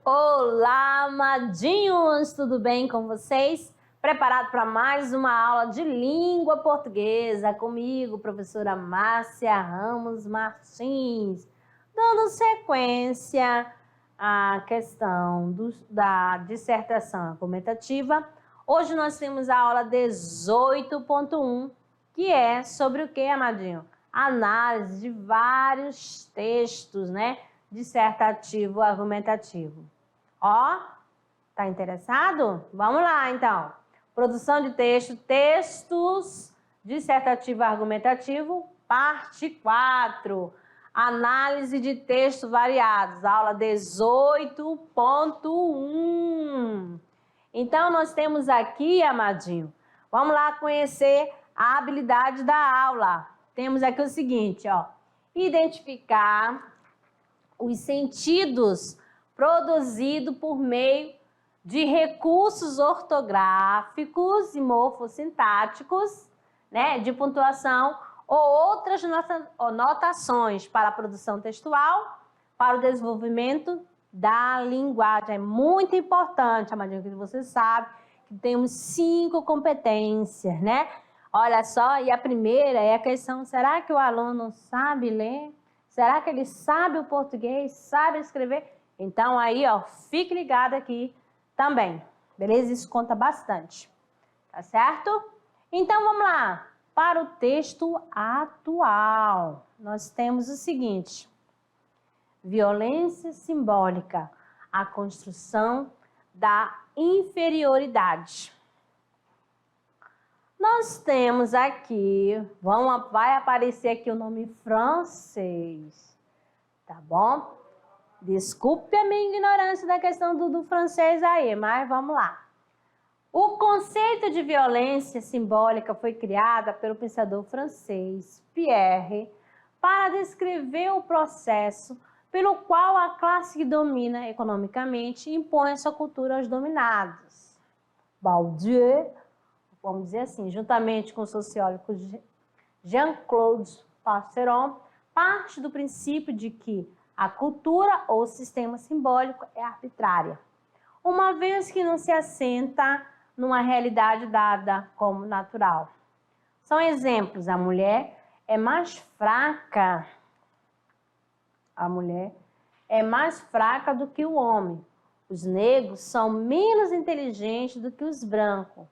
Olá, amadinhos! Tudo bem com vocês? Preparado para mais uma aula de língua portuguesa comigo, professora Márcia Ramos Martins, dando sequência à questão da dissertação argumentativa. Hoje nós temos a aula 18.1, que é sobre o que, amadinho? Análise de vários textos, né? Dissertativo argumentativo. Ó, tá interessado? Vamos lá, então. Produção de texto, textos dissertativo argumentativo, parte 4. Análise de textos variados, aula 18.1. Então, nós temos aqui, amadinho, vamos lá conhecer a habilidade da aula. Temos aqui o seguinte, ó. Identificar os sentidos produzidos por meio de recursos ortográficos e morfossintáticos, né, de pontuação ou outras notações para a produção textual, para o desenvolvimento da linguagem. É muito importante, amadinho, que você sabe que temos 5 competências, né? Olha só, e a primeira é a questão, será que o aluno sabe ler? Será que ele sabe o português, sabe escrever? Então, aí, ó, fique ligado aqui também, beleza? Isso conta bastante, tá certo? Então, vamos lá. Para o texto atual, nós temos o seguinte. Violência simbólica, a construção da inferioridade. Nós temos aqui, vai aparecer aqui o nome francês, tá bom? Desculpe a minha ignorância da questão do francês aí, mas vamos lá. O conceito de violência simbólica foi criado pelo pensador francês Pierre para descrever o processo pelo qual a classe que domina economicamente impõe a sua cultura aos dominados. Bourdieu, vamos dizer assim, juntamente com o sociólogo Jean-Claude Passeron, parte do princípio de que a cultura ou sistema simbólico é arbitrária, uma vez que não se assenta numa realidade dada como natural. São exemplos: a mulher é mais fraca, do que o homem. Os negros são menos inteligentes do que os brancos.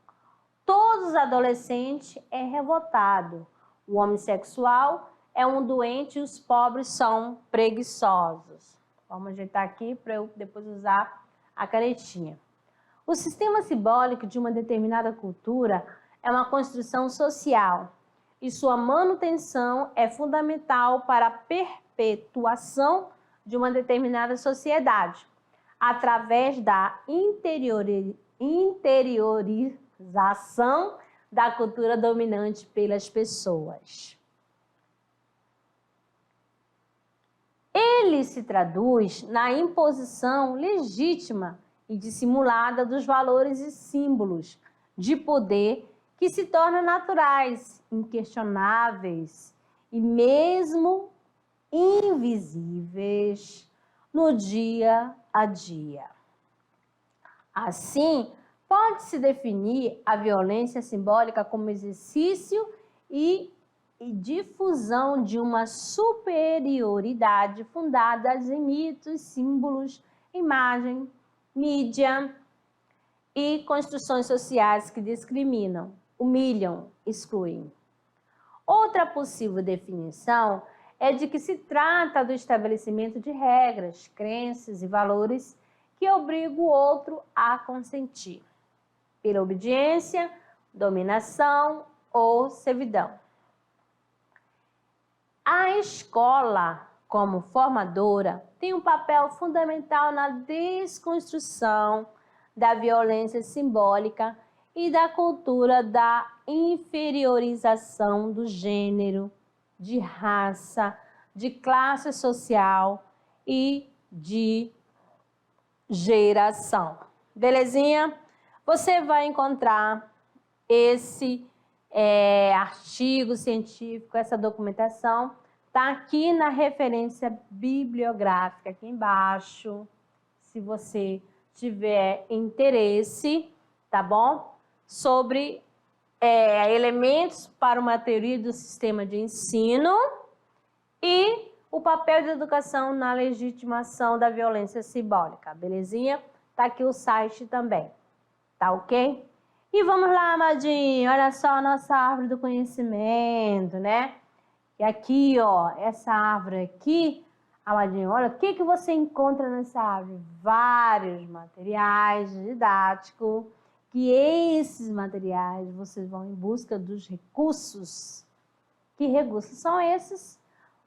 Todos os adolescentes é revoltado. O homossexual é um doente e os pobres são preguiçosos. Vamos ajeitar aqui para eu depois usar a canetinha. O sistema simbólico de uma determinada cultura é uma construção social e sua manutenção é fundamental para a perpetuação de uma determinada sociedade, através da interiorização da cultura dominante pelas pessoas. Ele se traduz na imposição legítima e dissimulada dos valores e símbolos de poder que se tornam naturais, inquestionáveis e mesmo invisíveis no dia a dia. Assim, pode-se definir a violência simbólica como exercício e difusão de uma superioridade fundada em mitos, símbolos, imagem, mídia e construções sociais que discriminam, humilham, excluem. Outra possível definição é de que se trata do estabelecimento de regras, crenças e valores que obrigam o outro a consentir, pela obediência, dominação ou servidão. A escola, como formadora, tem um papel fundamental na desconstrução da violência simbólica e da cultura da inferiorização do gênero, de raça, de classe social e de geração. Belezinha? Você vai encontrar esse artigo científico, essa documentação, está aqui na referência bibliográfica, aqui embaixo, se você tiver interesse, tá bom? Sobre elementos para uma teoria do sistema de ensino e o papel da educação na legitimação da violência simbólica, belezinha? Tá aqui o site também, tá ok? E vamos lá, amadinho, olha só a nossa árvore do conhecimento, né? E aqui, ó, essa árvore aqui, amadinho, olha o que você encontra nessa árvore? Vários materiais didáticos, que esses materiais vocês vão em busca dos recursos. Que recursos são esses?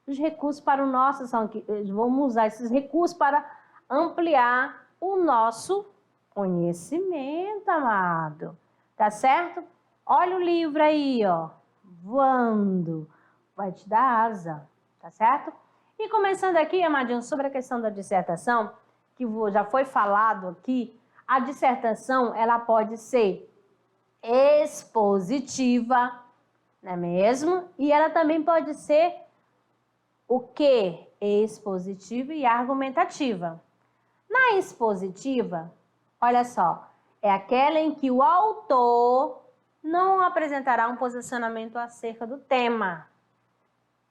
Os recursos para o nosso, vamos usar esses recursos para ampliar o nosso conhecimento, amado. Tá certo? Olha o livro aí, ó, voando, vai te dar asa, tá certo? E começando aqui, amadinho, sobre a questão da dissertação, que já foi falado aqui, a dissertação, ela pode ser expositiva, não é mesmo? E ela também pode ser o quê? Expositiva e argumentativa. Na expositiva, olha só, é aquela em que o autor não apresentará um posicionamento acerca do tema.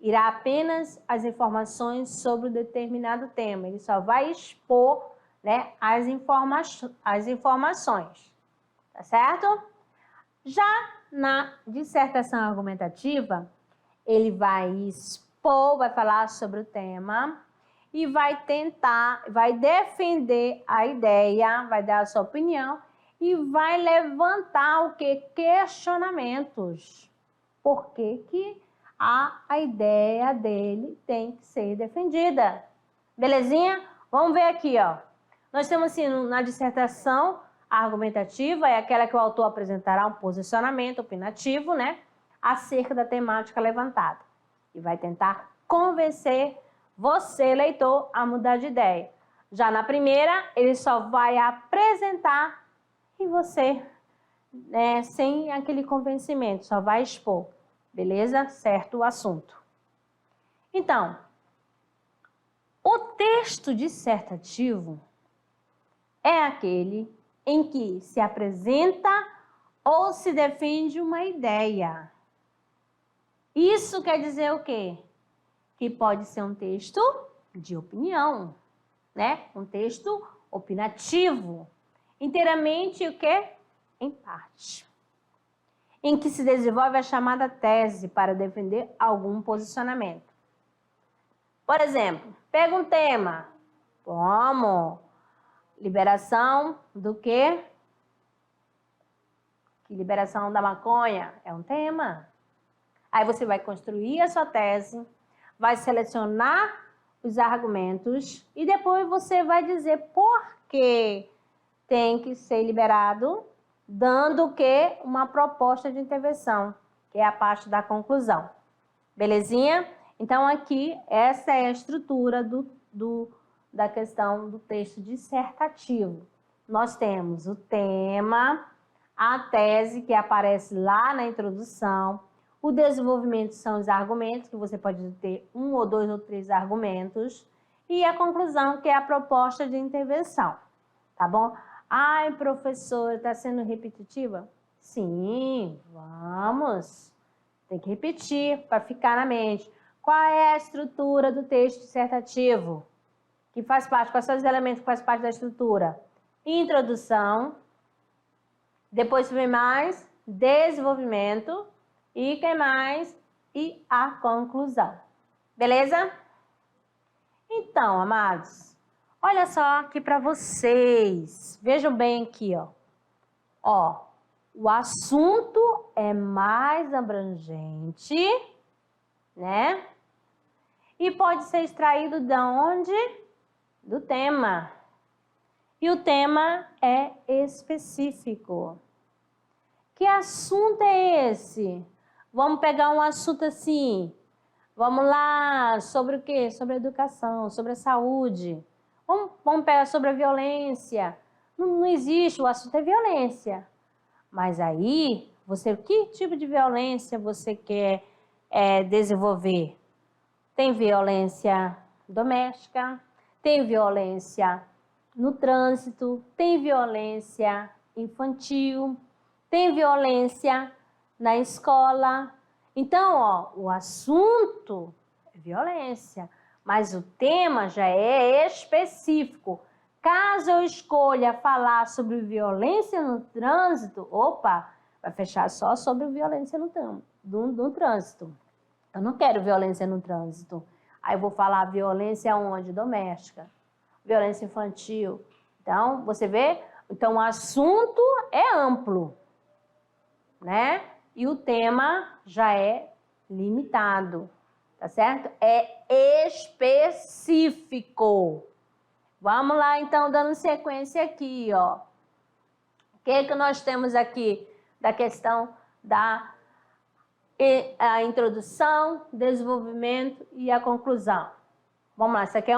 Irá apenas as informações sobre o determinado tema. Ele só vai expor, né, as informações. Tá certo? Já na dissertação argumentativa, ele vai expor, vai falar sobre o tema e vai defender a ideia, vai dar a sua opinião e vai levantar o que? Questionamentos. Por que a ideia dele tem que ser defendida? Belezinha? Vamos ver aqui, ó. Nós temos assim, na dissertação argumentativa, é aquela que o autor apresentará um posicionamento opinativo, né, acerca da temática levantada. E vai tentar convencer você, leitor, a mudar de ideia. Já na primeira, ele só vai apresentar e você, né, sem aquele convencimento, só vai expor. Beleza? Certo o assunto. Então, o texto dissertativo é aquele em que se apresenta ou se defende uma ideia. Isso quer dizer o quê? Que pode ser um texto de opinião, né? Um texto opinativo. Inteiramente o quê? Em parte. Em que se desenvolve a chamada tese para defender algum posicionamento. Por exemplo, pega um tema, como liberação do quê? Que liberação da maconha é um tema. Aí você vai construir a sua tese, vai selecionar os argumentos e depois você vai dizer por que tem que ser liberado, dando o quê? Uma proposta de intervenção, que é a parte da conclusão. Belezinha? Então, aqui, essa é a estrutura da questão do texto dissertativo. Nós temos o tema, a tese, que aparece lá na introdução, o desenvolvimento são os argumentos, que você pode ter 1 ou 2 ou 3 argumentos, e a conclusão, que é a proposta de intervenção. Tá bom? Ai, professora, está sendo repetitiva? Sim, vamos. Tem que repetir para ficar na mente. Qual é a estrutura do texto dissertativo? Que faz parte, quais são os elementos que fazem parte da estrutura? Introdução, depois vem mais desenvolvimento e quem mais? E a conclusão. Beleza? Então, amados, olha só aqui para vocês. Vejam bem aqui, ó. Ó, o assunto é mais abrangente, né? E pode ser extraído de onde? Do tema. E o tema é específico. Que assunto é esse? Vamos pegar um assunto assim. Vamos lá, sobre o quê? Sobre a educação, sobre a saúde. Vamos pegar sobre a violência, Não existe, o assunto é violência. Mas aí, que tipo de violência você quer desenvolver? Tem violência doméstica, tem violência no trânsito, tem violência infantil, tem violência na escola. Então, ó, o assunto é violência, mas o tema já é específico. Caso eu escolha falar sobre violência no trânsito, opa, vai fechar só sobre violência no trânsito. Eu não quero violência no trânsito. Aí eu vou falar violência onde? Doméstica. Violência infantil. Então, você vê? Então, o assunto é amplo, né? E o tema já é limitado, tá certo? É específico. Vamos lá, então, dando sequência aqui, ó. O que nós temos aqui da questão da a introdução, desenvolvimento e a conclusão? Vamos lá, isso aqui é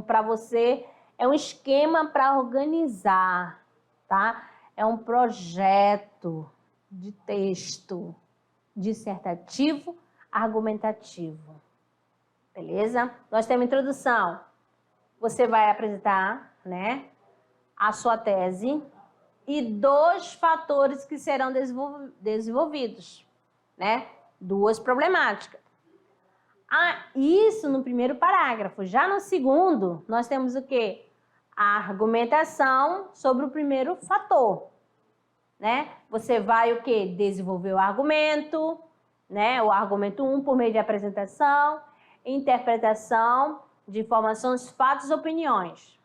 para você, é um esquema para organizar, tá? É um projeto de texto dissertativo, argumentativo, beleza? Nós temos introdução. Você vai apresentar, né, a sua tese e 2 fatores que serão desenvolvidos, né? 2 problemáticas. Isso no primeiro parágrafo. Já no segundo, nós temos o quê? A argumentação sobre o primeiro fator, né? Você vai o quê? Desenvolver o argumento, né? O argumento 1 por meio de apresentação, interpretação de informações, fatos e opiniões.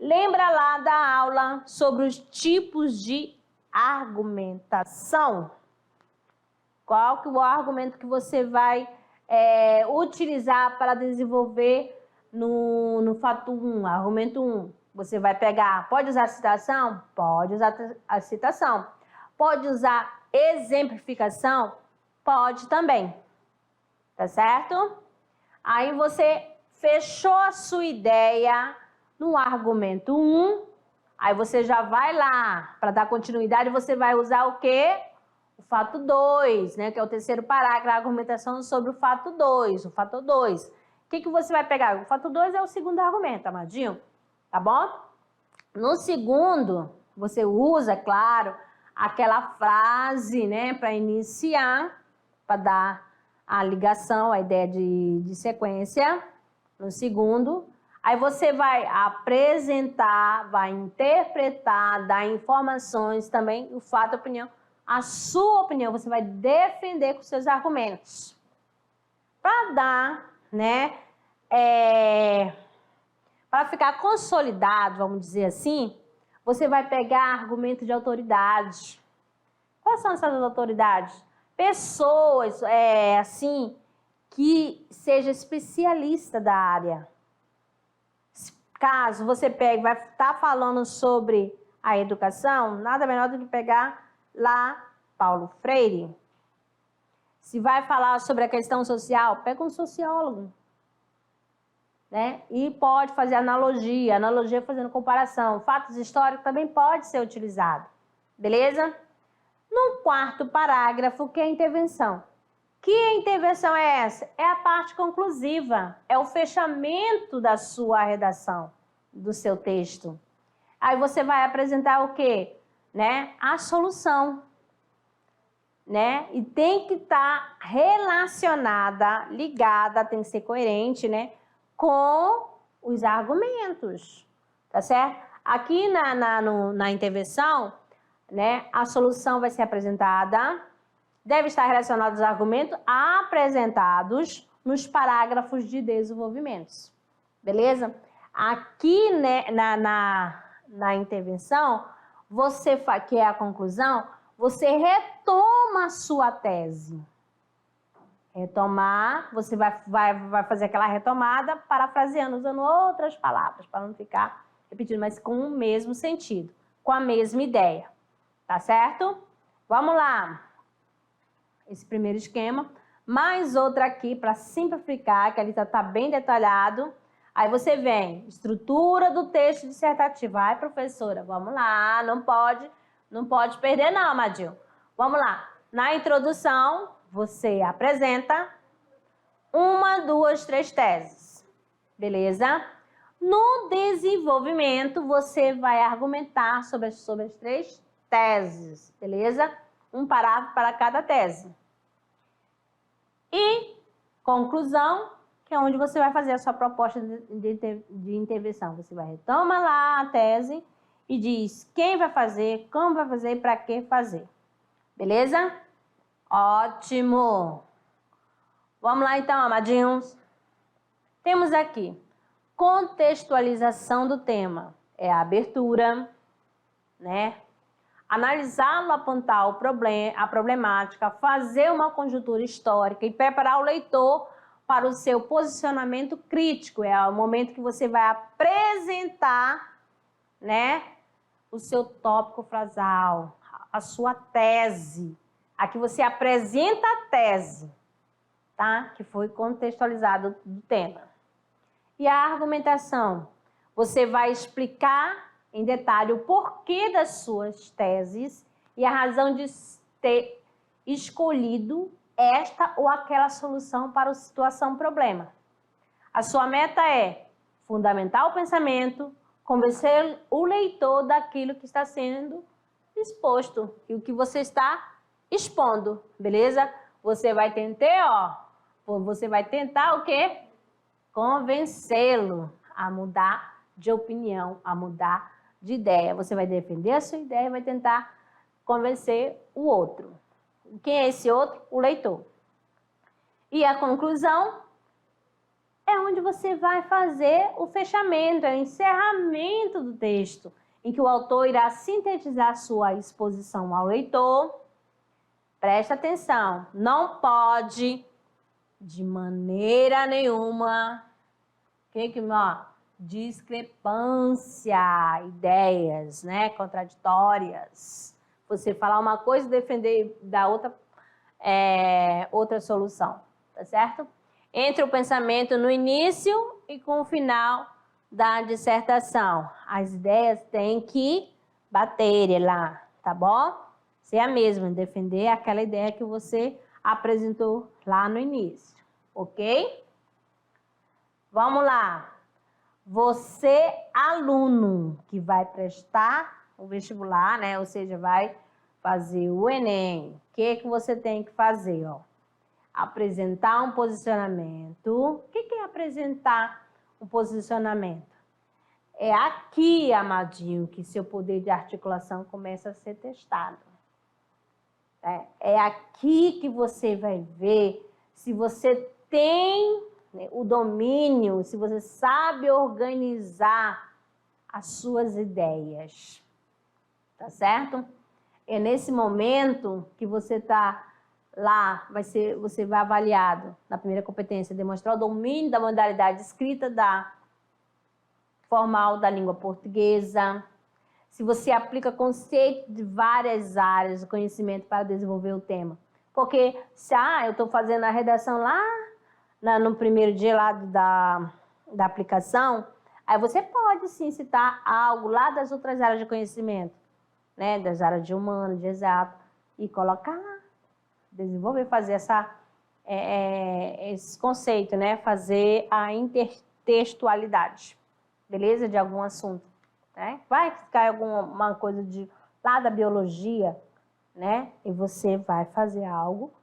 Lembra lá da aula sobre os tipos de argumentação? Qual que é o argumento que você vai utilizar para desenvolver no fato 1, argumento 1? Você vai pegar, pode usar citação? Pode usar a citação. Pode usar exemplificação? Pode também. Tá certo? Aí você fechou a sua ideia no argumento 1, aí você já vai lá, para dar continuidade, você vai usar o quê? O fato 2, né? Que é o terceiro parágrafo, a argumentação sobre o fato 2, o fator 2. O que você vai pegar? O fato 2 é o segundo argumento, amadinho, tá bom? No segundo, você usa, claro, aquela frase, né? Para iniciar, para dar a ligação, a ideia de sequência. No segundo, aí você vai apresentar, vai interpretar, dar informações também, o fato, a opinião. A sua opinião, você vai defender com seus argumentos. Para dar, né, para ficar consolidado, vamos dizer assim, você vai pegar argumento de autoridade. Quais são essas autoridades? Pessoas, assim, que seja especialista da área. Caso você pegue, vai estar falando sobre a educação, nada melhor do que pegar lá Paulo Freire. Se vai falar sobre a questão social, pega um sociólogo, né? E pode fazer analogia fazendo comparação. Fatos históricos também pode ser utilizado, beleza? No quarto parágrafo, que é a intervenção. Que intervenção é essa? É a parte conclusiva, é o fechamento da sua redação, do seu texto. Aí você vai apresentar o quê? Né? A solução, né? E tem que estar relacionada, ligada, tem que ser coerente, né? Com os argumentos, tá certo? Aqui na intervenção, né? A solução vai ser apresentada, deve estar relacionada aos argumentos apresentados nos parágrafos de desenvolvimentos, beleza? Aqui, né, na intervenção, você que é a conclusão, você retoma a sua tese. Retomar, você vai fazer aquela retomada, parafraseando, usando outras palavras, para não ficar repetindo, mas com o mesmo sentido, com a mesma ideia, tá certo? Vamos lá. Esse primeiro esquema, mais outra aqui para simplificar, que ali está bem detalhado. Aí você vem, estrutura do texto dissertativo. Ai, professora, vamos lá, não pode perder não, Amadinho. Vamos lá. Na introdução, você apresenta 1, 2, 3 teses, beleza? No desenvolvimento, você vai argumentar sobre as 3 teses, beleza? Um parágrafo para cada tese. E conclusão, que é onde você vai fazer a sua proposta de intervenção. Você vai retomar lá a tese e diz quem vai fazer, como vai fazer e para que fazer. Beleza? Ótimo! Vamos lá então, amadinhos. Temos aqui contextualização do tema. É a abertura, né? Analisá-lo, apontar o problema, a problemática, fazer uma conjuntura histórica e preparar o leitor para o seu posicionamento crítico. É o momento que você vai apresentar, né, o seu tópico frasal, a sua tese. Aqui você apresenta a tese, tá? Que foi contextualizado do tema. E a argumentação? Você vai explicar em detalhe o porquê das suas teses e a razão de ter escolhido esta ou aquela solução para a situação problema. A sua meta é fundamentar o pensamento, convencer o leitor daquilo que está sendo exposto e o que você está expondo, beleza? Você vai tentar, o quê? Convencê-lo a mudar de opinião, a mudar de ideia. Você vai defender a sua ideia e vai tentar convencer o outro. Quem é esse outro? O leitor. E a conclusão é onde você vai fazer o fechamento, é o encerramento do texto, em que o autor irá sintetizar sua exposição ao leitor. Presta atenção, não pode, de maneira nenhuma, discrepância, ideias, né, contraditórias. Você falar uma coisa e defender da outra solução, tá certo? Entre o pensamento no início e com o final da dissertação. As ideias têm que bater lá, tá bom? Ser a mesma, defender aquela ideia que você apresentou lá no início, ok? Vamos lá. Você, aluno, que vai prestar o vestibular, né? Ou seja, vai fazer o Enem. O que você tem que fazer, ó? Apresentar um posicionamento. O que é apresentar um posicionamento? É aqui, amadinho, que seu poder de articulação começa a ser testado. É aqui que você vai ver se você tem, né, o domínio, se você sabe organizar as suas ideias. Tá certo? É nesse momento que você está lá, você vai avaliado na primeira competência, demonstrar o domínio da modalidade escrita da formal da língua portuguesa. Se você aplica conceito de várias áreas do conhecimento para desenvolver o tema. Porque se eu estou fazendo a redação lá no primeiro dia lá da aplicação, aí você pode sim citar algo lá das outras áreas de conhecimento, né? Das áreas de humano, de exato, e colocar lá. Desenvolver, fazer esse conceito, né? Fazer a intertextualidade, beleza? De algum assunto. Né? Vai ficar alguma coisa lá da biologia, né? E você vai fazer algo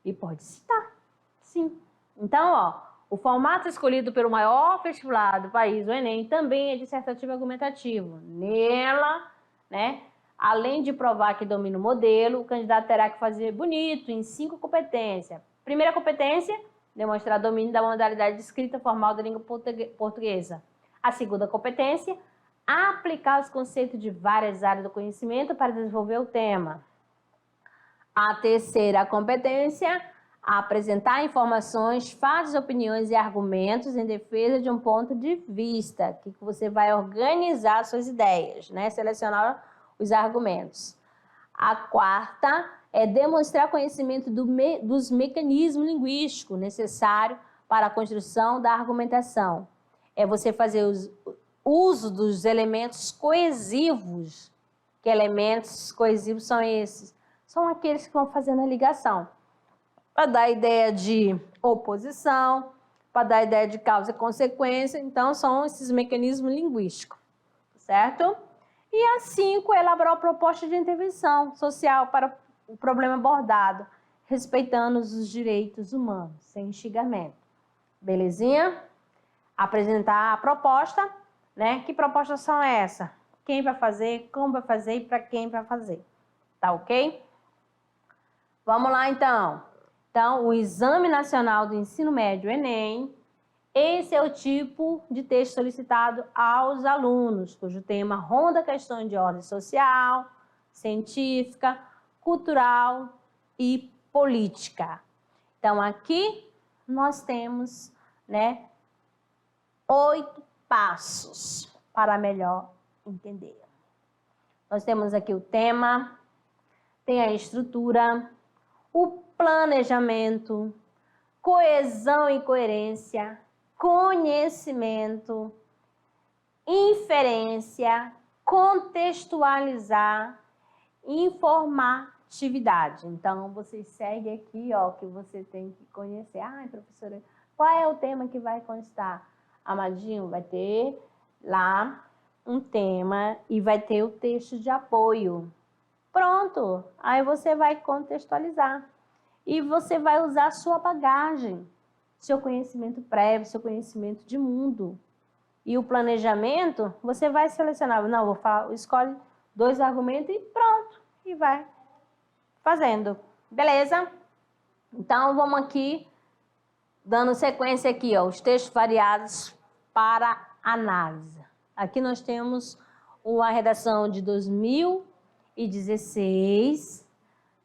e pode citar, sim. Então, ó, o formato escolhido pelo maior vestibular do país, o Enem, também é dissertativo argumentativo. Nela, né? Além de provar que domina o modelo, o candidato terá que fazer bonito em 5 competências. Primeira competência, demonstrar domínio da modalidade de escrita formal da língua portuguesa. A segunda competência, aplicar os conceitos de várias áreas do conhecimento para desenvolver o tema. A terceira competência, apresentar informações, fatos, opiniões e argumentos em defesa de um ponto de vista, que você vai organizar suas ideias, né? Selecionar os argumentos. A quarta é demonstrar conhecimento dos mecanismos linguísticos necessários para a construção da argumentação. é você fazer uso dos elementos coesivos. Que elementos coesivos são esses? São aqueles que vão fazendo a ligação. Para dar a ideia de oposição, para dar a ideia de causa e consequência. Então, são esses mecanismos linguísticos, certo? E a 5, elaborar a proposta de intervenção social para o problema abordado, respeitando os direitos humanos, sem instigamento. Belezinha? Apresentar a proposta, né? Que propostas são essas? Quem vai fazer, como vai fazer e para quem vai fazer. Tá ok? Vamos lá, então. Então, o Exame Nacional do Ensino Médio, Enem, esse é o tipo de texto solicitado aos alunos, cujo tema ronda questões de ordem social, científica, cultural e política. Então, aqui nós temos, né, 8 passos para melhor entender. Nós temos aqui o tema, tem a estrutura, o planejamento, coesão e coerência, conhecimento, inferência, contextualizar, informatividade. Então, você segue aqui, ó, que você tem que conhecer. Ai, professora, qual é o tema que vai constar? Amadinho, vai ter lá um tema e vai ter o texto de apoio. Pronto, aí você vai contextualizar e você vai usar a sua bagagem, seu conhecimento prévio, seu conhecimento de mundo. E o planejamento, você vai selecionar, não, vou falar, escolhe 2 argumentos e pronto, e vai fazendo. Beleza? Então, vamos aqui, dando sequência aqui, ó, os textos variados para análise. Aqui nós temos uma redação de 2016,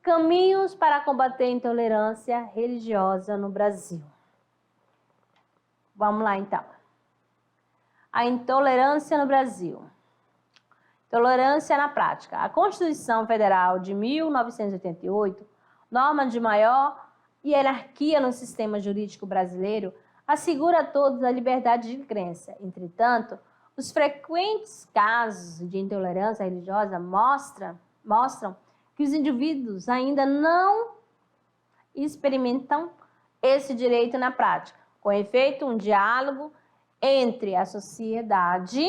Caminhos para combater a intolerância religiosa no Brasil. Vamos lá, então. A intolerância no Brasil. Tolerância na prática. A Constituição Federal de 1988, norma de maior hierarquia no sistema jurídico brasileiro, assegura a todos a liberdade de crença. Entretanto, os frequentes casos de intolerância religiosa mostram que os indivíduos ainda não experimentam esse direito na prática. Com efeito, um diálogo entre a sociedade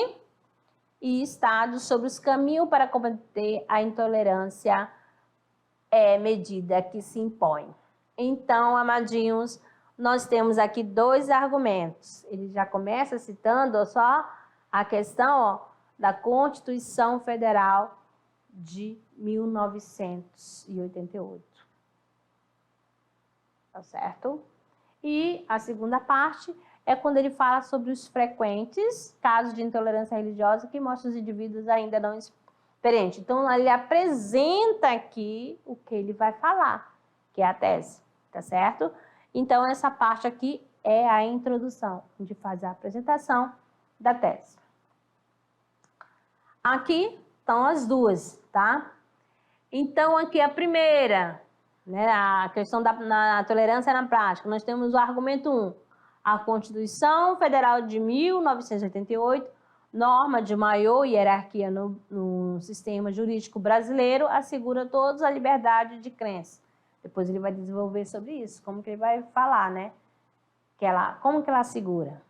e Estado sobre os caminhos para combater a intolerância é medida que se impõe. Então, amadinhos, nós temos aqui 2 argumentos. Ele já começa citando só a questão, ó, da Constituição Federal de 1988. Tá certo? E a segunda parte é quando ele fala sobre os frequentes casos de intolerância religiosa que mostram os indivíduos ainda não experientes. Então, ele apresenta aqui o que ele vai falar, que é a tese, tá certo? Então, essa parte aqui é a introdução, onde faz a apresentação da tese. Aqui estão as 2, tá? Então, aqui a primeira, né, a questão da tolerância na prática. Nós temos o argumento 1. A Constituição Federal de 1988, norma de maior hierarquia no sistema jurídico brasileiro, assegura a todos a liberdade de crença. Depois ele vai desenvolver sobre isso, como que ele vai falar, né? Como que ela assegura.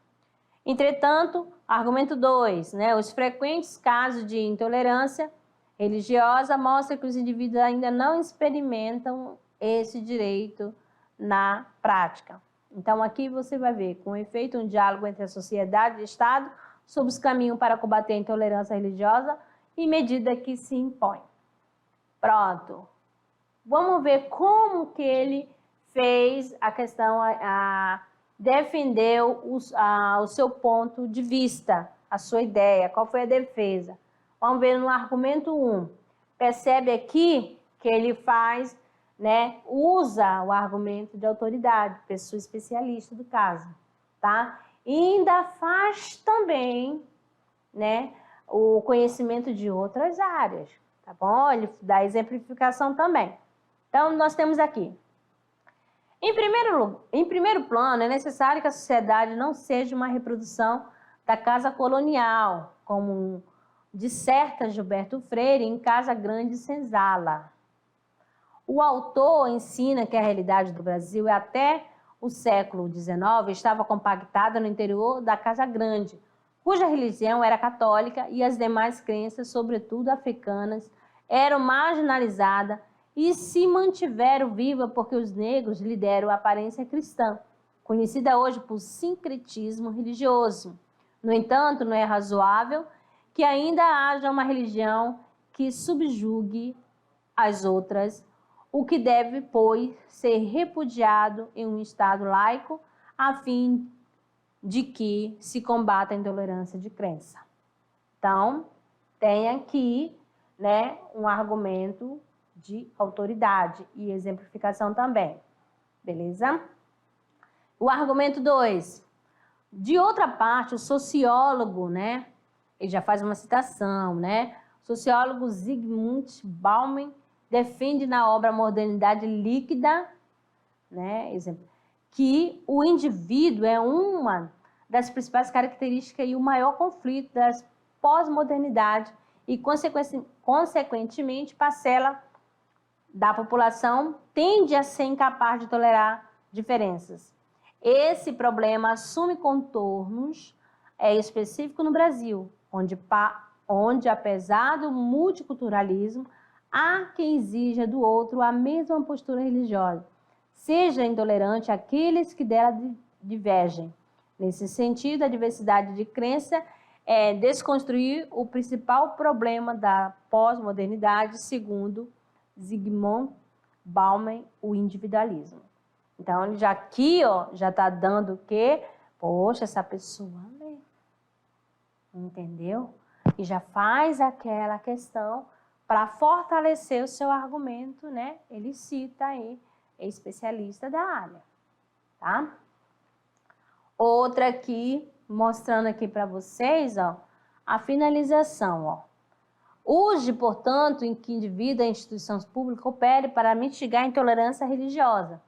Entretanto, argumento 2, né? Os frequentes casos de intolerância religiosa mostram que os indivíduos ainda não experimentam esse direito na prática. Então, aqui você vai ver, com efeito, um diálogo entre a sociedade e o Estado sobre os caminhos para combater a intolerância religiosa e medida que se impõe. Pronto. Vamos ver como que ele fez a questão, defendeu o seu ponto de vista, a sua ideia, qual foi a defesa. Vamos ver no argumento 1. Percebe aqui que ele faz, né, usa o argumento de autoridade, pessoa especialista do caso, tá? E ainda faz também, né, o conhecimento de outras áreas, tá bom? Ele dá exemplificação também. Então, nós temos aqui. Em primeiro plano, é necessário que a sociedade não seja uma reprodução da casa colonial, como disserta Gilberto Freire em Casa Grande Senzala. O autor ensina que a realidade do Brasil até o século XIX estava compactada no interior da Casa Grande, cuja religião era católica e as demais crenças, sobretudo africanas, eram marginalizadas e se mantiveram vivas porque os negros lhe deram aparência cristã, conhecida hoje por sincretismo religioso. No entanto, não é razoável que ainda haja uma religião que subjugue as outras, o que deve, pois, ser repudiado em um Estado laico, a fim de que se combata a intolerância de crença. Então, tem aqui, né, um argumento de autoridade e exemplificação também. Beleza? O argumento 2. De outra parte, o sociólogo, né, ele já faz uma citação, né? O sociólogo Zygmunt Bauman defende na obra Modernidade Líquida, né, exemplo, que o indivíduo é uma das principais características e o maior conflito das pós-modernidade e, consequentemente, parcela da população tende a ser incapaz de tolerar diferenças. Esse problema assume contornos específicos no Brasil, onde, apesar do multiculturalismo, há quem exija do outro a mesma postura religiosa, seja intolerante àqueles que dela divergem. Nesse sentido, a diversidade de crença é desconstruir o principal problema da pós-modernidade, segundo Zygmunt Bauman, o individualismo. Então, ele já aqui, ó, já está dando o quê? Poxa, essa pessoa lê. Entendeu? E já faz aquela questão para fortalecer o seu argumento, né? Ele cita aí, é especialista da área, tá? Outra aqui, mostrando aqui para vocês, ó, a finalização, ó. Urge, portanto, em que indivíduo e instituições públicas opere para mitigar a intolerância religiosa.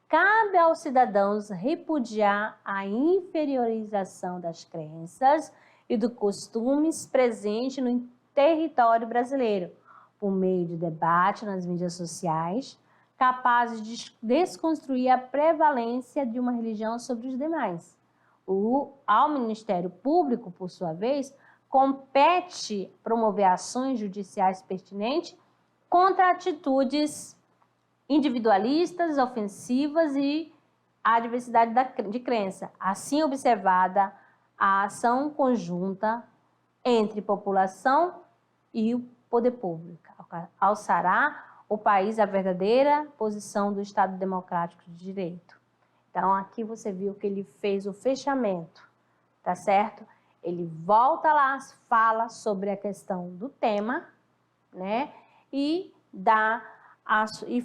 Cabe aos cidadãos repudiar a inferiorização das crenças e dos costumes presentes no território brasileiro, por meio de debate nas mídias sociais, capazes de desconstruir a prevalência de uma religião sobre os demais. Ao Ministério Público, por sua vez, compete promover ações judiciais pertinentes contra atitudes individualistas, ofensivas e a diversidade de crença. Assim observada a ação conjunta entre população e o poder público, alçará o país à verdadeira posição do Estado democrático de direito. Então, aqui você viu que ele fez o fechamento, tá certo? Ele volta lá, fala sobre a questão do tema, né? E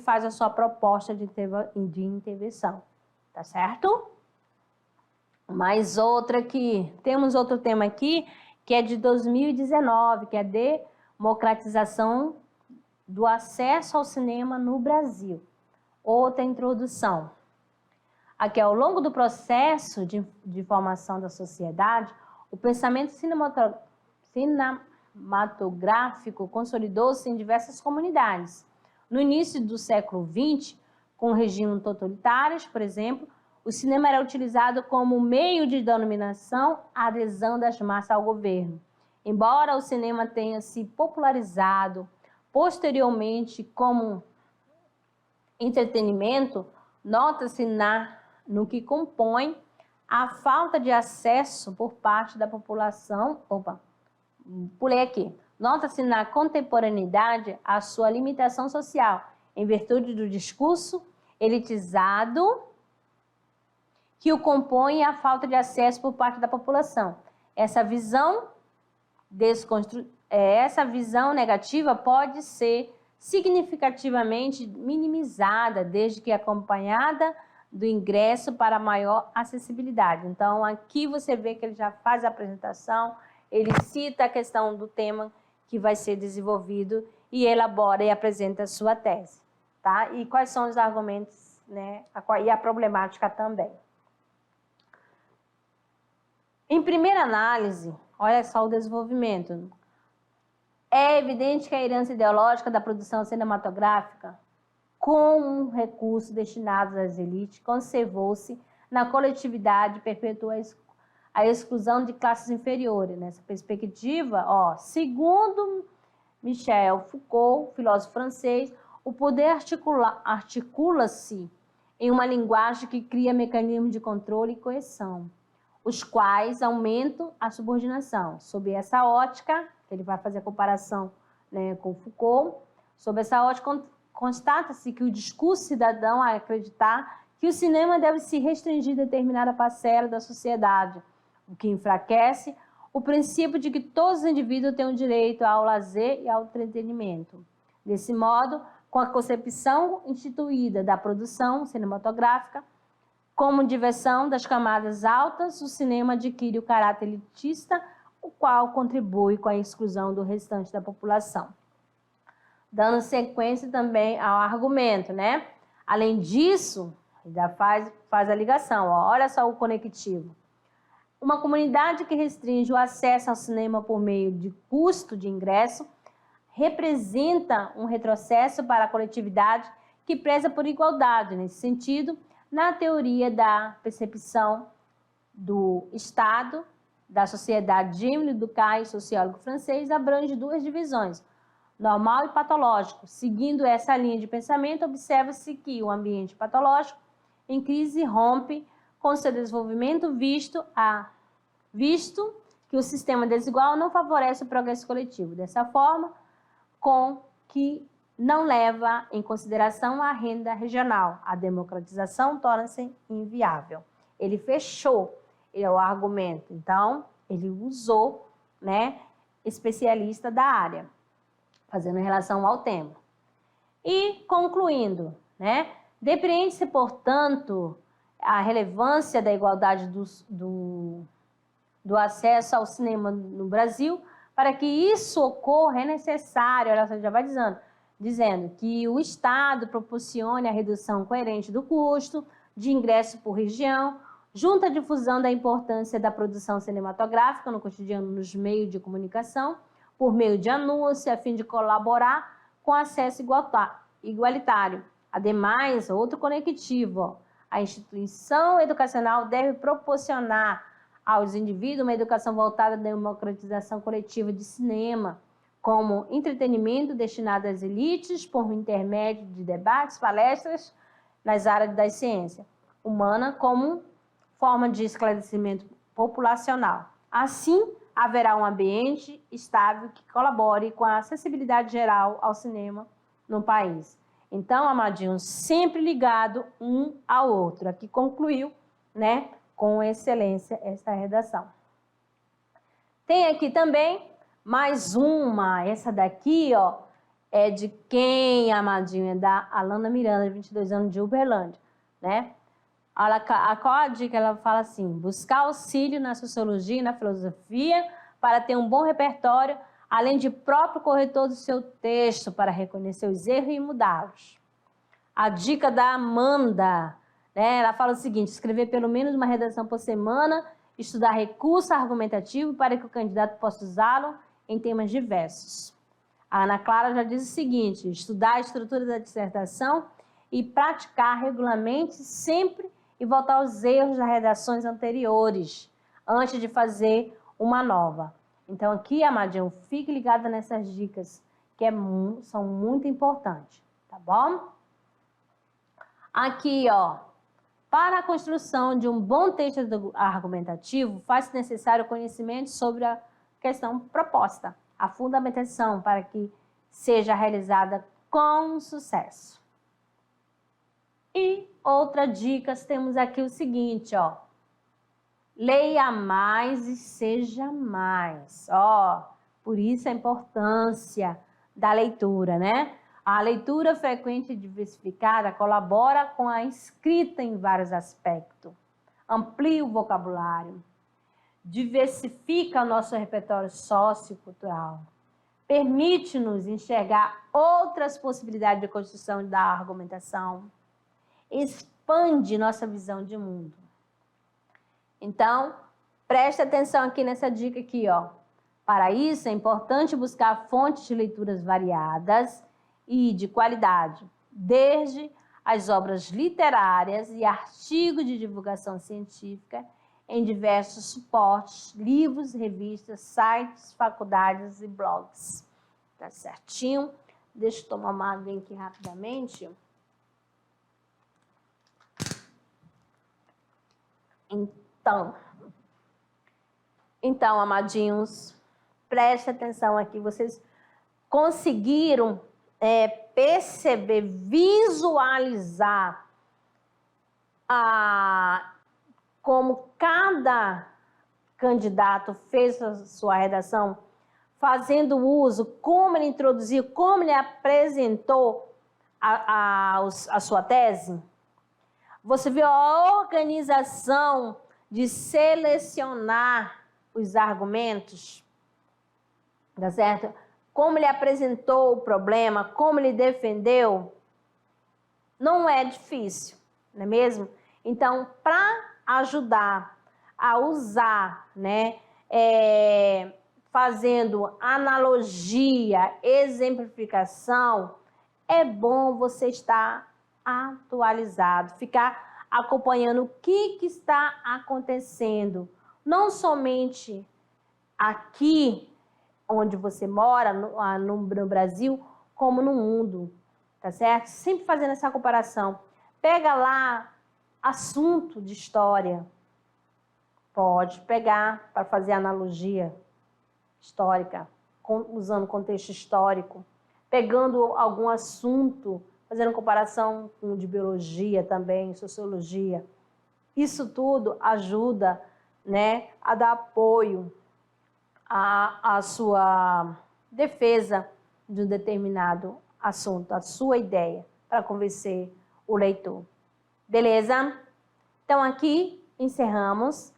faz a sua proposta de intervenção, tá certo? Mais outra aqui, temos outro tema aqui, que é de 2019, que é a democratização do acesso ao cinema no Brasil. Outra introdução. Aqui, ao longo do processo de formação da sociedade, o pensamento cinematográfico consolidou-se em diversas comunidades. No início do século XX, com regimes totalitários, por exemplo, o cinema era utilizado como meio de denominação à adesão das massas ao governo. Embora o cinema tenha se popularizado posteriormente como entretenimento, nota-se no que compõe a falta de acesso por parte da população. Pulei aqui. Nota-se na contemporaneidade a sua limitação social, em virtude do discurso elitizado que o compõe e a falta de acesso por parte da população. Essa visão negativa pode ser significativamente minimizada, desde que acompanhada do ingresso para maior acessibilidade. Então, aqui você vê que ele já faz a apresentação, ele cita a questão do tema que vai ser desenvolvido e elabora e apresenta a sua tese, tá? E quais são os argumentos, né? E a problemática também. Em primeira análise, olha só o desenvolvimento. É evidente que a herança ideológica da produção cinematográfica, com um recurso destinado às elites, conservou-se na coletividade e perpetuou a exclusão de classes inferiores. Nessa perspectiva, segundo Michel Foucault, filósofo francês, o poder articula-se em uma linguagem que cria mecanismos de controle e coerção, os quais aumentam a subordinação. Sob essa ótica, ele vai fazer a comparação, né, com Foucault, sob essa ótica constata-se que o discurso cidadão a acreditar que o cinema deve se restringir a determinada parcela da sociedade, o que enfraquece o princípio de que todos os indivíduos têm o direito ao lazer e ao entretenimento. Desse modo, com a concepção instituída da produção cinematográfica como diversão das camadas altas, o cinema adquire o caráter elitista, o qual contribui com a exclusão do restante da população. Dando sequência também ao argumento, né? Além disso, ainda faz a ligação, olha só o conectivo. Uma comunidade que restringe o acesso ao cinema por meio de custo de ingresso representa um retrocesso para a coletividade que preza por igualdade. Nesse sentido, na teoria da percepção do Estado, da sociedade de Émile Durkheim, sociólogo francês, abrange duas divisões, normal e patológico. Seguindo essa linha de pensamento, observa-se que o ambiente patológico em crise rompe com seu desenvolvimento, visto que o sistema desigual não favorece o progresso coletivo. Dessa forma, com que não leva em consideração a renda regional. A democratização torna-se inviável. Ele fechou o argumento, então ele usou, né, especialista da área, fazendo relação ao tema. E concluindo, né, depreende-se, portanto, a relevância da igualdade do acesso ao cinema no Brasil. Para que isso ocorra, é necessário, olha só, já vai dizendo que o Estado proporcione a redução coerente do custo de ingresso por região, junto à difusão da importância da produção cinematográfica no cotidiano nos meios de comunicação, por meio de anúncio, a fim de colaborar com acesso igualitário. Ademais, outro conectivo, a instituição educacional deve proporcionar aos indivíduos uma educação voltada à democratização coletiva de cinema, como entretenimento destinado às elites, por intermédio de debates, palestras nas áreas da ciência humana, como forma de esclarecimento populacional. Assim, haverá um ambiente estável que colabore com a acessibilidade geral ao cinema no país. Então, amadinho, sempre ligado um ao outro. Aqui concluiu, né, com excelência esta redação. Tem aqui também mais uma, essa daqui, é de quem, amadinho? É da Alana Miranda, de 22 anos, de Uberlândia, né? Qual a dica? Ela fala assim: buscar auxílio na sociologia e na filosofia para ter um bom repertório, além de próprio corretor do seu texto para reconhecer os erros e mudá-los. A dica da Amanda, né? Ela fala o seguinte: escrever pelo menos uma redação por semana, estudar recurso argumentativo para que o candidato possa usá-lo em temas diversos. A Ana Clara já diz o seguinte: estudar a estrutura da dissertação e praticar regularmente sempre e voltar aos erros das redações anteriores, antes de fazer uma nova. Então aqui, amadinho, fique ligado nessas dicas, que são muito importantes, tá bom? Aqui, para a construção de um bom texto argumentativo, faz-se necessário conhecimento sobre a questão proposta, a fundamentação para que seja realizada com sucesso. E outra dica, temos aqui o seguinte, leia mais e seja mais. Por isso a importância da leitura, né? A leitura frequente e diversificada colabora com a escrita em vários aspectos. Amplia o vocabulário, diversifica o nosso repertório sociocultural, permite-nos enxergar outras possibilidades de construção da argumentação, expande nossa visão de mundo. Então, Preste atenção aqui nessa dica aqui, ó. Para isso, é importante buscar fontes de leituras variadas e de qualidade, desde as obras literárias e artigos de divulgação científica em diversos suportes, livros, revistas, sites, faculdades e blogs. Tá certinho? Deixa eu tomar uma água aqui rapidamente. Então, amadinhos, preste atenção aqui. Vocês conseguiram perceber, visualizar como cada candidato fez a sua redação, fazendo uso, como ele introduziu, como ele apresentou a sua tese? Você viu a organização de selecionar os argumentos, tá certo? Como ele apresentou o problema, como ele defendeu, não é difícil, não é mesmo? Então, para ajudar a usar, né, fazendo analogia, exemplificação, é bom você estar atualizado, ficar acompanhando o que está acontecendo, não somente aqui onde você mora, no Brasil, como no mundo, tá certo? Sempre fazendo essa comparação. Pega lá assunto de história, pode pegar para fazer analogia histórica, usando contexto histórico, pegando algum assunto, fazendo comparação com o de biologia também, sociologia. Isso tudo ajuda, né, a dar apoio à sua defesa de um determinado assunto, a sua ideia, para convencer o leitor. Beleza? Então, aqui encerramos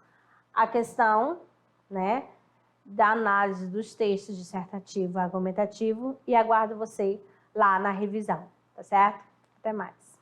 a questão, né, da análise dos textos dissertativo e argumentativo e aguardo você lá na revisão, tá certo? Até mais.